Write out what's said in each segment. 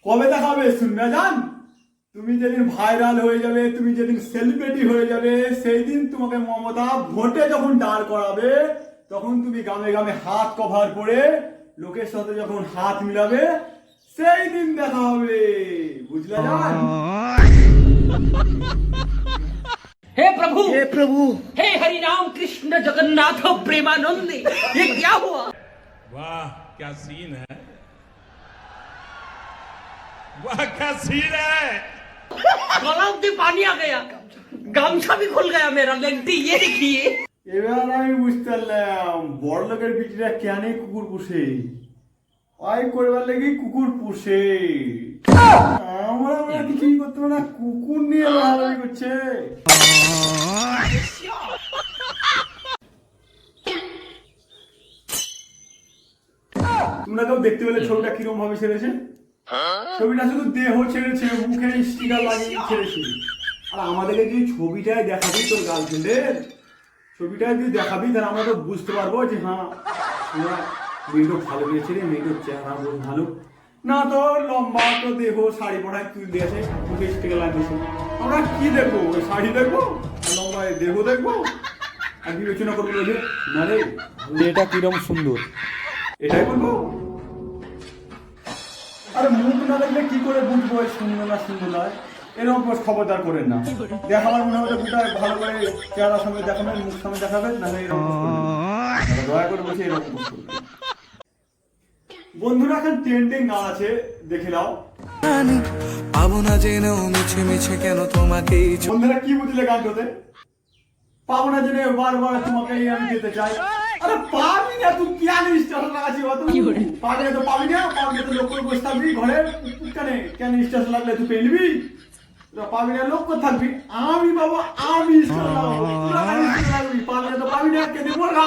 কবে দেখাবে শুনবে জান? তুমি যেদিন ভাইরাল হয়ে যাবে, তুমি যেদিন সেলিব্রিটি হয়ে যাবে, সেই দিন তোমাকে মমতা ভোটে যখন দাঁড় করাবে, তখন তুমি গ্রামে গ্রামে হাত কভার করে লোকের সাথে যখন হাত মিলাবে, সেই দিন দেখা হবে। বুঝলে জান? हे प्रभु हे हरि राम कृष्ण जगन्नाथ प्रेमानंद, ये क्या हुआ? वाह क्या सीन है, वाह क्या सीन है। गला में पानी आ गया, गामछा भी खुल गया मेरा, लेंटी ये देखिए। এবার আমি বুঝতে পারলাম বড় লোকের বিটিরা কেন কুকুর পুষে। ওই করবার লেগে কুকুর পুষে। আমরা কিছুই করতে পারি না, কুকুর নিয়ে লড়াই করছে। তোমরা কেউ দেখতে পেলে ছবিটা কিরকম ভাবে ছেড়েছে? ছবিটা শুধু দেহ ছেড়েছে, মুখে স্টিকার লাগিয়ে ছেড়েছে। আর আমাদেরকে যদি ছবিটাই দেখাবি তোর গার্লফ্রেন্ডের, ছবিটা যদি দেখাবি তাহলে আমরা তো বুঝতে পারবো যে হ্যাঁ মেয়েটা ভালো দিয়েছে রে, মেয়েটার চেহারা বহুত ভালো। না তো লম্বা তো দেহ, শাড়ি পড়ায় তুল দিয়েছে, মুখে স্টিকার লাগিয়েছে। আমরা কি দেখবো? ওই শাড়ি দেখবো, লম্বা দেহ দেখবো, আর বিবেচনা করবো যে না রে মেয়েটা কিরম সুন্দর, এটাই বলবো। আরে মুখ না দেখলে কি করে বুঝবো সুন্দর না সুন্দর নয়? এরকম খবরদার করেন না। দেখাবার মনে হলে দুটা ভালো করে চেহারার সঙ্গে দেখাবেন, মুখ সঙ্গে দেখাবেন, নাহলে এরকম দয়া করে বসে এরকম করবেন। বন্ধুরা এখন ট্রেন্ডিং গান আছে, দেখে নাও। পাবো না জেনেও মিছে মিছে কেন তোমাকে। বন্ধুরা কি বুঝলে গানটাতে? পাবো না জেনে বারবার তোমাকে আমি যেতে চাই। আরে পাবি না, তুই কি আনিস স্টেশন লাগাচ্ছি? পাবি না তো পাবি না, পাবি না তো লোক করে বসে থাকবি ঘরে। কেন স্টেশন লাগলে তুই পেয়ে নিবি? পাবি না লোক করে থাকবি। আমি বাবা আমি স্টেশন লাগবি, পাবি না তো পাবি না, কে দেবো না।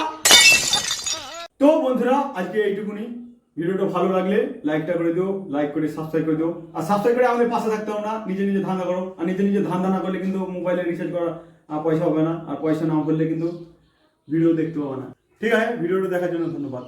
তো বন্ধুরা আজকে এইটুকুনি। ভিডিওটা ভালো লাগলে লাইকটা করে দিও, লাইক করে সাবস্ক্রাইব করে দিও। আর সাবস্ক্রাইব করে আমাদের পাশে থাকতে হবে না, নিজে নিজে ধান্দা করো। আর নিজে নিজে ধান্দা না করলে কিন্তু মোবাইলে রিচার্জ করা পয়সা হবে না, আর পয়সা না করলে কিন্তু ভিডিও দেখতে পাবে না। ঠিক আছে, ভিডিওটা দেখার জন্য ধন্যবাদ।